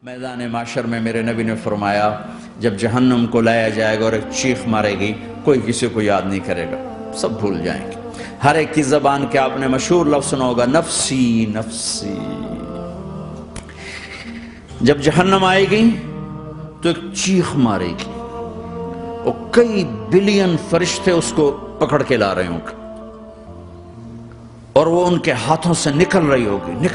मैदान माशर में मेरे नबी ने फरमाया जब जहन्नुम को लाया जाएगा और एक चीख मारेगी, कोई किसी को याद नहीं करेगा, सब भूल जाएंगे। हर एक की जबान के आपने मशहूर लफ्ज़ सुना होगा, नफ्सी नफ्सी। जब जहन्नम आएगी तो एक चीख मारेगी और कई बिलियन फरिश्ते उसको पकड़ के ला रहे होंगे और वो उनके हाथों से निकल रही होगी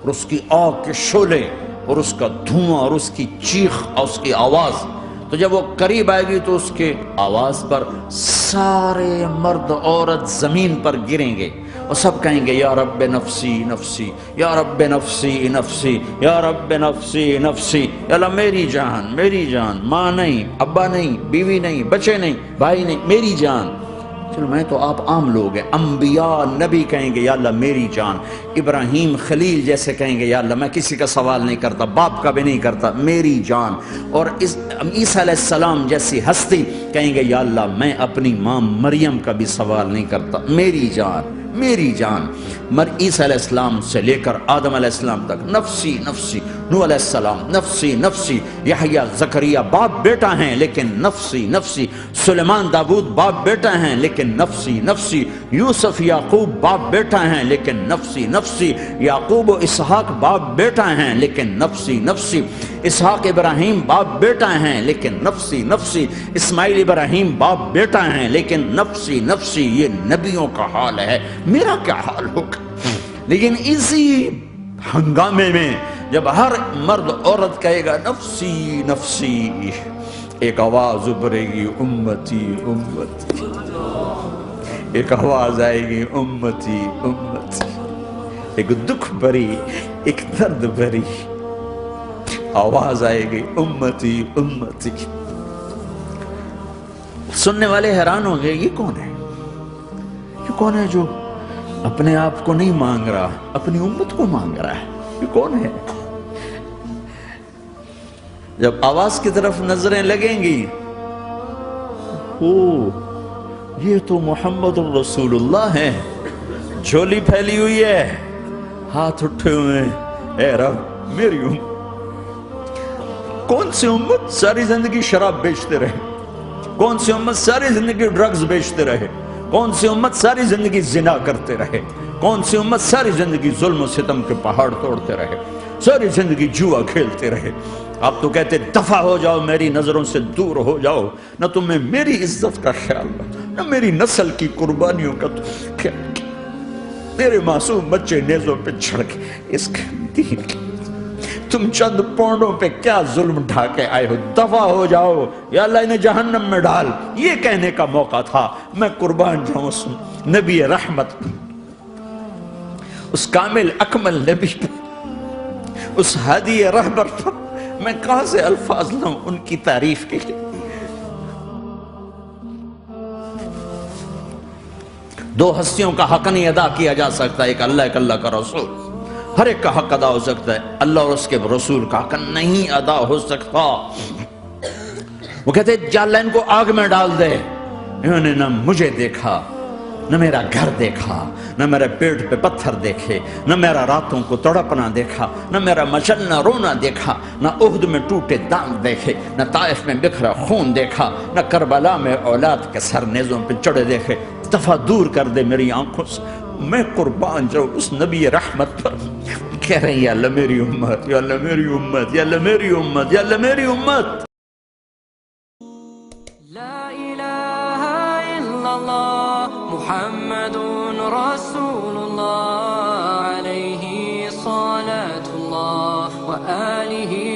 और उसकी आग के शोले और उसका धुआं और उसकी चीख और उसकी आवाज। तो जब वो करीब आएगी तो उसके आवाज पर सारे मर्द औरत जमीन पर गिरेंगे और सब कहेंगे या रब्बे नफसी नफसी, या रब्बे नफसी नफसी, या रब्बे नफसी नफसी। या अल्लाह मेरी जान, माँ नहीं, अब्बा नहीं, बीवी नहीं, बच्चे नहीं, भाई नहीं, मेरी जान। चलो मैं तो आप आम लोग हैं, अंबिया नबी कहेंगे या अल्लाह मेरी जान। इब्राहीम खलील जैसे कहेंगे या अल्लाह मैं किसी का सवाल नहीं करता, बाप का भी नहीं करता, मेरी जान। और ईसा अलैहिस्सलाम जैसी हस्ती कहेंगे या अल्लाह मैं अपनी माँ मरियम का भी सवाल नहीं करता, मेरी जान मेरी जान। ईसा अलैहिस्सलाम से लेकर आदम अलैहिस्सलाम तक नफसी नफसी, नूह अलैहिस्सलाम नफसी नफसी, यहया जकरिया बाप बेटा हैं लेकिन नफसी नफसी, सुलेमान दाऊद बाप बेटा हैं लेकिन नफसी नफसी, यूसुफ याकूब बाप बेटा हैं लेकिन नफसी नफसी, याकूब और इसहाक बाप बेटा हैं लेकिन नफसी नफसी, इसहाक इब्राहीम बाप बेटा हैं लेकिन नफसी नफसी, इस्माइल इब्राहीम बाप बेटा हैं लेकिन नफसी नफसी। ये नबियों का हाल है, मेरा क्या हाल होगा। लेकिन इसी हंगामे में जब हर मर्द औरत कहेगा नफसी नफसी, एक आवाज उभरेगी उम्मती उम्मती, एक आवाज आएगी उम्मती उम्मती, एक दुख भरी एक दर्द भरी आवाज आएगी उम्मती उम्मती। सुनने वाले हैरान हो गए, ये कौन है, ये कौन है जो अपने आप को नहीं मांग रहा, अपनी उम्मत को मांग रहा है, ये कौन है। जब आवाज की तरफ नजरें लगेंगी, ओ ये तो मोहम्मद रसूलुल्लाह है, झोली फैली हुई है, हाथ उठे हुए हैं, ए रब मेरी उम्मत। कौन सी उम्मत सारी जिंदगी शराब बेचते रहे, कौन सी उम्मत सारी जिंदगी ड्रग्स बेचते रहे, कौन सी उम्मत सारी जिंदगी जिना करते रहे, कौन सी उम्मत सारी जिंदगी जुल्म सितम के पहाड़ तोड़ते रहे, सारी जिंदगी जुआ खेलते रहे। आप तो कहते दफा हो जाओ, मेरी नजरों से दूर हो जाओ, न तुम्हें मेरी इज्जत का ख्याल, न मेरी नस्ल की कुर्बानियों का ख्याल, मेरे मासूम बच्चे नेजों पे चढ़ के इसके दीन की तुम चंद पौंडों पे क्या जुल्म ढाके आए हो, दफा हो जाओ या अल्लाह इन्हें जहन्नम में डाल। ये कहने का मौका था, मैं कुर्बान जाऊं उस नबी रहमत, उस कामिल अकमल नबी पर, उस हादी रहबर पर। मैं कहां से अल्फाज लाऊं उनकी तारीफ के लिए। दो हस्तियों का हक नहीं अदा किया जा सकता, एक अल्लाह एक अल्लाह का रसूल। हर एक का हक अदा हो सकता है, अल्लाह और उसके रसूल का हक नहीं अदा हो सकता। वो कहते अल्लाह इनको आग में डाल दे, इन्होंने न मुझे देखा, न मेरा घर देखा, न मेरे पेट पे पत्थर देखे, न मेरा रातों को तड़पना देखा, न मेरा मचलना रोना देखा, न उहद में टूटे दांत देखे, न ताइफ में बिखरा खून देखा, न करबला में औलाद के सर नेज़ों पे चढ़े देखे। दफा दूर कर दे मेरी आंखों से, मैं कुर्बान जाऊं उस नबी रहमत पर। कह रहे हैं या अल्लाह मेरी उम्मत, या अल्लाह मेरी उम्मत, या अल्लाह मेरी उम्मत, या अल्लाह मेरी उम्मत। ला इलाहा इल्लल्लाह मुहम्मदुन रसूलुल्लाह अलैहि सलातुल्लाह व आलिहि